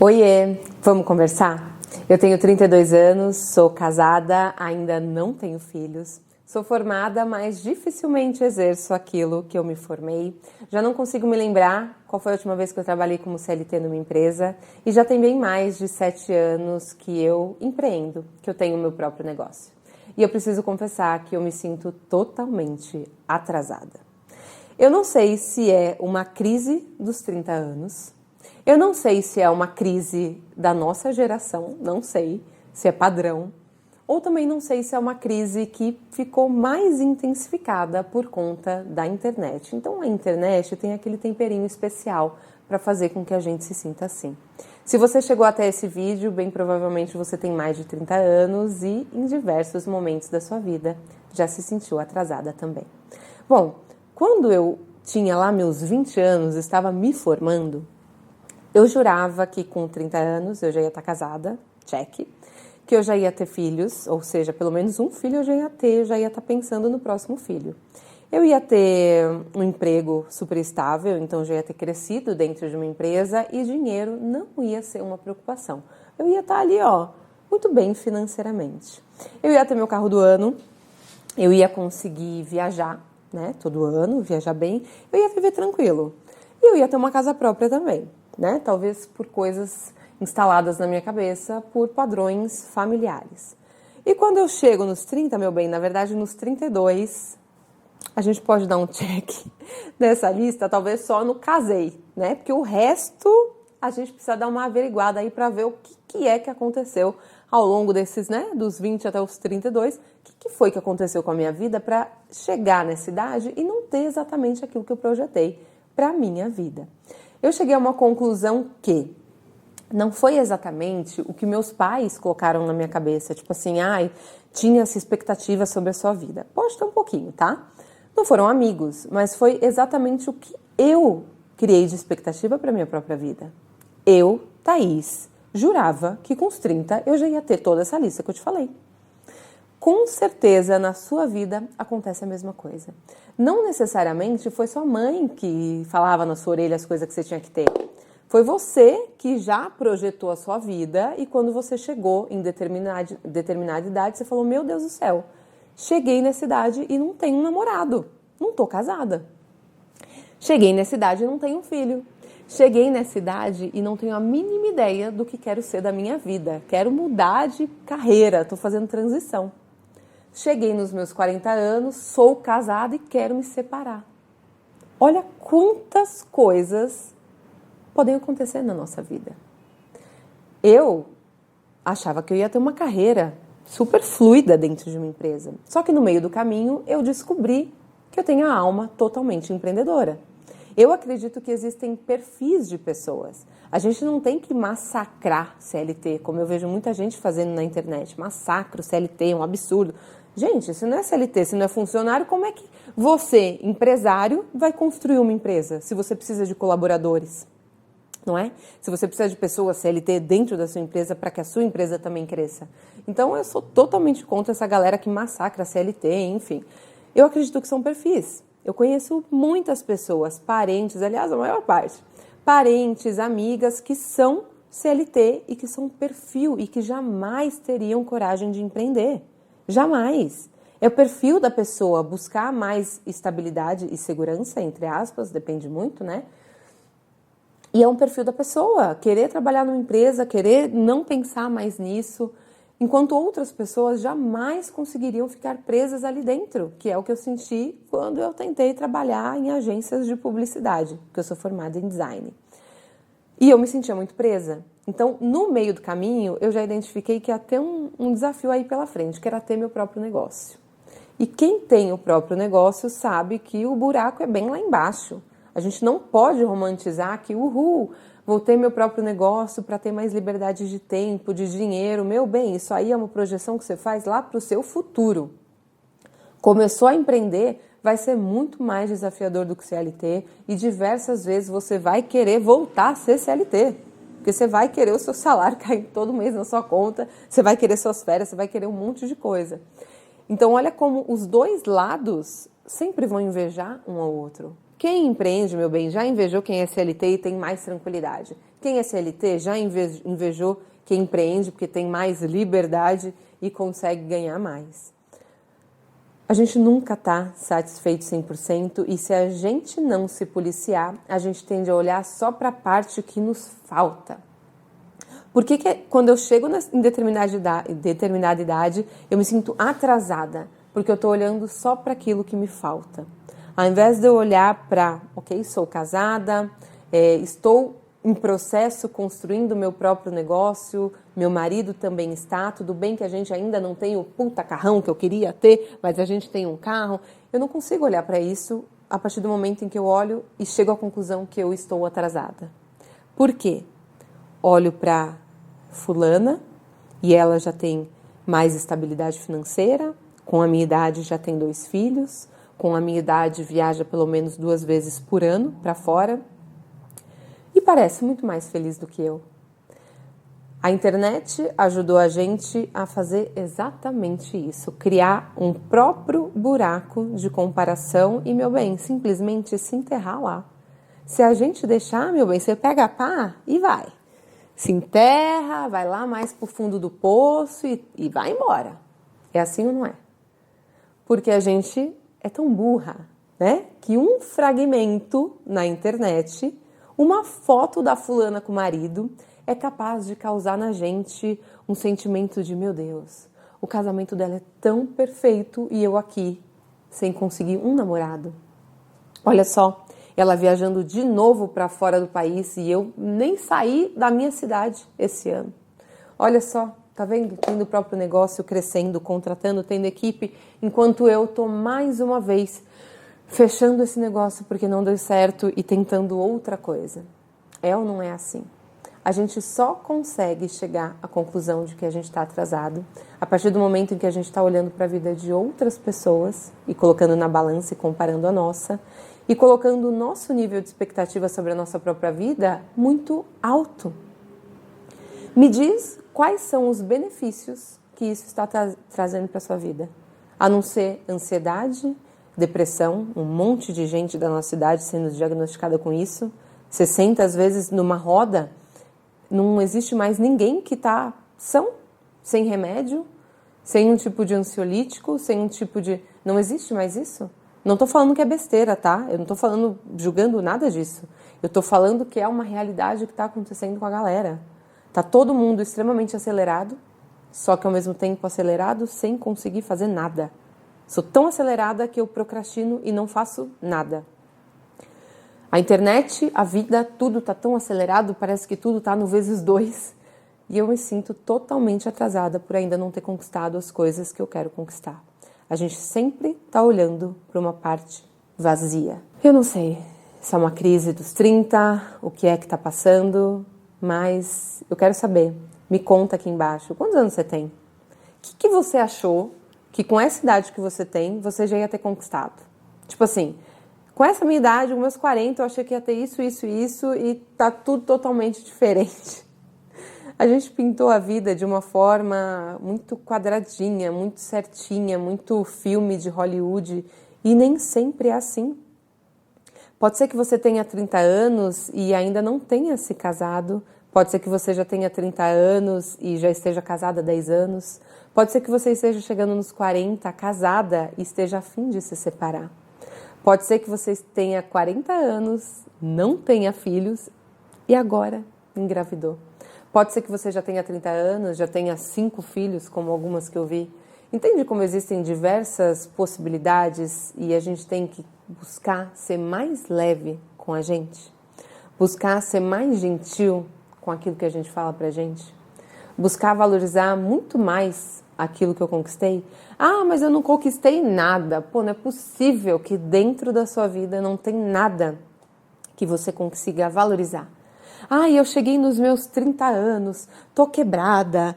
Oiê, vamos conversar? Eu tenho 32 anos, sou casada, ainda não tenho filhos. Sou formada, mas dificilmente exerço aquilo que eu me formei. Já não consigo me lembrar qual foi a última vez que eu trabalhei como CLT numa empresa. E já tem bem mais de 7 anos que eu empreendo, que eu tenho o meu próprio negócio. E eu preciso confessar que eu me sinto totalmente atrasada. Eu não sei se é uma crise dos 30 anos. Eu não sei se é uma crise da nossa geração, não sei se é padrão, ou também não sei se é uma crise que ficou mais intensificada por conta da internet. Então a internet tem aquele temperinho especial para fazer com que a gente se sinta assim. Se você chegou até esse vídeo, bem provavelmente você tem mais de 30 anos e em diversos momentos da sua vida já se sentiu atrasada também. Bom, quando eu tinha lá meus 20 anos, estava me formando, eu jurava que com 30 anos eu já ia estar casada, check, que eu já ia ter filhos, ou seja, pelo menos um filho eu já ia ter, eu já ia estar pensando no próximo filho. Eu ia ter um emprego super estável, então eu já ia ter crescido dentro de uma empresa e dinheiro não ia ser uma preocupação. Eu ia estar ali, muito bem financeiramente. Eu ia ter meu carro do ano, eu ia conseguir viajar, né, todo ano, viajar bem, eu ia viver tranquilo. E eu ia ter uma casa própria também. Né? Talvez por coisas instaladas na minha cabeça, por padrões familiares. E quando eu chego nos 30, meu bem, na verdade nos 32, a gente pode dar um check nessa lista, talvez só no casei, né? Porque o resto a gente precisa dar uma averiguada aí para ver o que é que aconteceu ao longo desses, né, dos 20 até os 32, o que foi que aconteceu com a minha vida para chegar nessa idade e não ter exatamente aquilo que eu projetei para a minha vida. Eu cheguei a uma conclusão que não foi exatamente o que meus pais colocaram na minha cabeça, tipo assim, tinha essa expectativa sobre a sua vida. Pode ter um pouquinho, tá? Não foram amigos, mas foi exatamente o que eu criei de expectativa para minha própria vida. Eu, Thaís, jurava que com os 30 eu já ia ter toda essa lista que eu te falei. Com certeza, na sua vida, acontece a mesma coisa. Não necessariamente foi sua mãe que falava na sua orelha as coisas que você tinha que ter. Foi você que já projetou a sua vida e quando você chegou em determinada idade, você falou, meu Deus do céu, cheguei nessa idade e não tenho um namorado, não tô casada. Cheguei nessa idade e não tenho um filho. Cheguei nessa idade e não tenho a mínima ideia do que quero ser da minha vida. Quero mudar de carreira, tô fazendo transição. Cheguei nos meus 40 anos, sou casada e quero me separar. Olha quantas coisas podem acontecer na nossa vida. Eu achava que eu ia ter uma carreira super fluida dentro de uma empresa. Só que no meio do caminho eu descobri que eu tenho a alma totalmente empreendedora. Eu acredito que existem perfis de pessoas. A gente não tem que massacrar CLT, como eu vejo muita gente fazendo na internet. Massacra o CLT, é um absurdo. Gente, se não é CLT, se não é funcionário, como é que você, empresário, vai construir uma empresa se você precisa de colaboradores? Não é? Se você precisa de pessoas CLT dentro da sua empresa para que a sua empresa também cresça. Então, eu sou totalmente contra essa galera que massacra a CLT, enfim. Eu acredito que são perfis. Eu conheço muitas pessoas, parentes, aliás, a maior parte, parentes, amigas que são CLT e que são perfil e que jamais teriam coragem de empreender. Jamais. É o perfil da pessoa buscar mais estabilidade e segurança, entre aspas, depende muito, né? E é um perfil da pessoa, querer trabalhar numa empresa, querer não pensar mais nisso, enquanto outras pessoas jamais conseguiriam ficar presas ali dentro, que é o que eu senti quando eu tentei trabalhar em agências de publicidade, porque eu sou formada em design. E eu me sentia muito presa. Então, no meio do caminho, eu já identifiquei que ia ter um desafio aí pela frente, que era ter meu próprio negócio. E quem tem o próprio negócio sabe que o buraco é bem lá embaixo. A gente não pode romantizar que, vou ter meu próprio negócio para ter mais liberdade de tempo, de dinheiro. Meu bem, isso aí é uma projeção que você faz lá para o seu futuro. Começou a empreender, vai ser muito mais desafiador do que CLT e diversas vezes você vai querer voltar a ser CLT. Porque você vai querer o seu salário cair todo mês na sua conta, você vai querer suas férias, você vai querer um monte de coisa. Então, olha como os dois lados sempre vão invejar um ao outro. Quem empreende, meu bem, já invejou quem é CLT e tem mais tranquilidade. Quem é CLT já invejou quem empreende porque tem mais liberdade e consegue ganhar mais. A gente nunca está satisfeito 100% e se a gente não se policiar, a gente tende a olhar só para a parte que nos falta. Por que quando eu chego em determinada idade, eu me sinto atrasada? Porque eu estou olhando só para aquilo que me falta. Ao invés de eu olhar para, ok, sou casada, estou em processo construindo meu próprio negócio, meu marido também está, tudo bem que a gente ainda não tem o puta carrão que eu queria ter, mas a gente tem um carro. Eu não consigo olhar para isso a partir do momento em que eu olho e chego à conclusão que eu estou atrasada. Por quê? Olho para fulana e ela já tem mais estabilidade financeira, com a minha idade já tem 2 filhos, com a minha idade viaja pelo menos 2 vezes por ano para fora e parece muito mais feliz do que eu. A internet ajudou a gente a fazer exatamente isso, criar um próprio buraco de comparação e, meu bem, simplesmente se enterrar lá. Se a gente deixar, meu bem, você pega a pá e vai. Se enterra, vai lá mais pro fundo do poço e vai embora. É assim ou não é? Porque a gente é tão burra, né? Que um fragmento na internet, uma foto da fulana com o marido, é capaz de causar na gente um sentimento de, meu Deus, o casamento dela é tão perfeito e eu aqui, sem conseguir um namorado. Olha só, ela viajando de novo para fora do país e eu nem saí da minha cidade esse ano. Olha só, tá vendo? Tendo o próprio negócio, crescendo, contratando, tendo equipe, enquanto eu tô mais uma vez fechando esse negócio porque não deu certo e tentando outra coisa. É ou não é assim? A gente só consegue chegar à conclusão de que a gente está atrasado a partir do momento em que a gente está olhando para a vida de outras pessoas e colocando na balança e comparando a nossa e colocando o nosso nível de expectativa sobre a nossa própria vida muito alto. Me diz quais são os benefícios que isso está trazendo para a sua vida, a não ser ansiedade, depressão, um monte de gente da nossa idade sendo diagnosticada com isso, 60 vezes numa roda. Não existe mais ninguém que está são, sem remédio, sem um tipo de ansiolítico, sem um tipo de... Não existe mais isso. Não estou falando que é besteira, tá? Eu não estou falando, julgando nada disso. Eu estou falando que é uma realidade que está acontecendo com a galera. Tá todo mundo extremamente acelerado, só que ao mesmo tempo acelerado sem conseguir fazer nada. Sou tão acelerada que eu procrastino e não faço nada. A internet, a vida, tudo está tão acelerado, parece que tudo está no vezes 2. E eu me sinto totalmente atrasada por ainda não ter conquistado as coisas que eu quero conquistar. A gente sempre está olhando para uma parte vazia. Eu não sei se é uma crise dos 30, o que é que está passando, mas eu quero saber. Me conta aqui embaixo, quantos anos você tem? O que você achou que com essa idade que você tem, você já ia ter conquistado? Tipo assim... Com essa minha idade, com meus 40, eu achei que ia ter isso e tá tudo totalmente diferente. A gente pintou a vida de uma forma muito quadradinha, muito certinha, muito filme de Hollywood e nem sempre é assim. Pode ser que você tenha 30 anos e ainda não tenha se casado. Pode ser que você já tenha 30 anos e já esteja casada há 10 anos. Pode ser que você esteja chegando nos 40, casada e esteja a fim de se separar. Pode ser que você tenha 40 anos, não tenha filhos e agora engravidou. Pode ser que você já tenha 30 anos, já tenha 5 filhos, como algumas que eu vi. Entende como existem diversas possibilidades e a gente tem que buscar ser mais leve com a gente? Buscar ser mais gentil com aquilo que a gente fala pra gente? Buscar valorizar muito mais aquilo que eu conquistei? Ah, mas eu não conquistei nada. Pô, não é possível que dentro da sua vida não tem nada que você consiga valorizar. Ah, eu cheguei nos meus 30 anos, tô quebrada,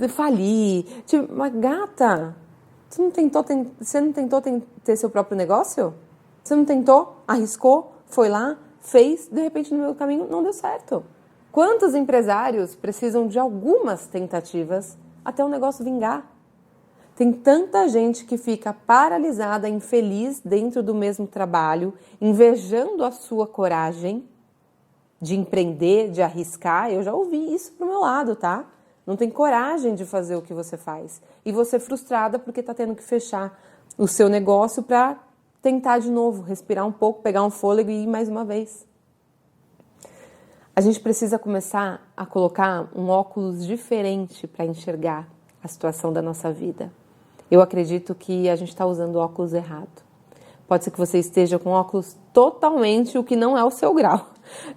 fali. Tipo, mas gata, você não tentou ter seu próprio negócio? Você não tentou? Arriscou? Foi lá? Fez? De repente no meio do caminho não deu certo. Quantos empresários precisam de algumas tentativas até o negócio vingar? Tem tanta gente que fica paralisada, infeliz dentro do mesmo trabalho, invejando a sua coragem de empreender, de arriscar. Eu já ouvi isso pro meu lado, tá? Não tem coragem de fazer o que você faz. E você frustrada porque está tendo que fechar o seu negócio para tentar de novo, respirar um pouco, pegar um fôlego e ir mais uma vez. A gente precisa começar a colocar um óculos diferente para enxergar a situação da nossa vida. Eu acredito que a gente está usando o óculos errado. Pode ser que você esteja com óculos totalmente o que não é o seu grau.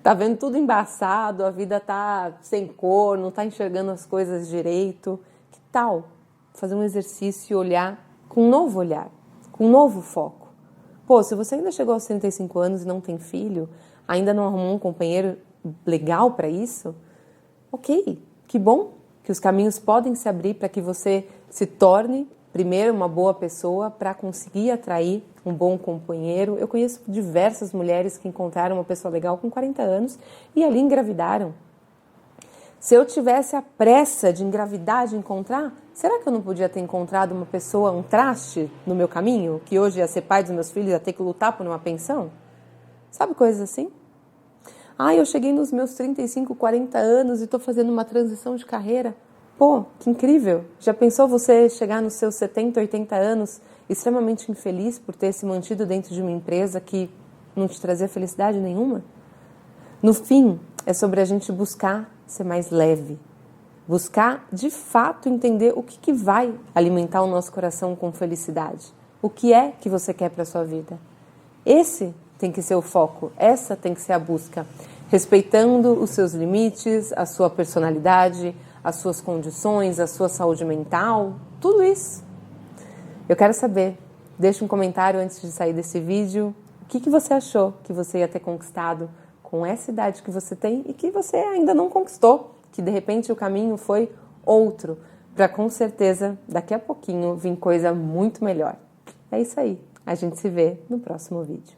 Tá vendo tudo embaçado, a vida tá sem cor, não tá enxergando as coisas direito. Que tal fazer um exercício e olhar com um novo olhar, com um novo foco? Pô, se você ainda chegou aos 35 anos e não tem filho, ainda não arrumou um companheiro legal para isso, ok, que bom que os caminhos podem se abrir para que você se torne primeiro uma boa pessoa para conseguir atrair um bom companheiro. Eu conheço diversas mulheres que encontraram uma pessoa legal com 40 anos e ali engravidaram. Se eu tivesse a pressa de engravidar, de encontrar, será que eu não podia ter encontrado uma pessoa, um traste no meu caminho, que hoje ia ser pai dos meus filhos, ia ter que lutar por uma pensão? Sabe coisas assim? Eu cheguei nos meus 35, 40 anos e estou fazendo uma transição de carreira. Pô, que incrível! Já pensou você chegar nos seus 70, 80 anos extremamente infeliz por ter se mantido dentro de uma empresa que não te trazia felicidade nenhuma? No fim, é sobre a gente buscar ser mais leve. Buscar, de fato, entender o que vai alimentar o nosso coração com felicidade. O que é que você quer para a sua vida? Esse tem que ser o foco, essa tem que ser a busca. Respeitando os seus limites, a sua personalidade, as suas condições, a sua saúde mental, tudo isso. Eu quero saber, deixa um comentário antes de sair desse vídeo, o que você achou que você ia ter conquistado com essa idade que você tem e que você ainda não conquistou, que de repente o caminho foi outro, para com certeza daqui a pouquinho vir coisa muito melhor. É isso aí, a gente se vê no próximo vídeo.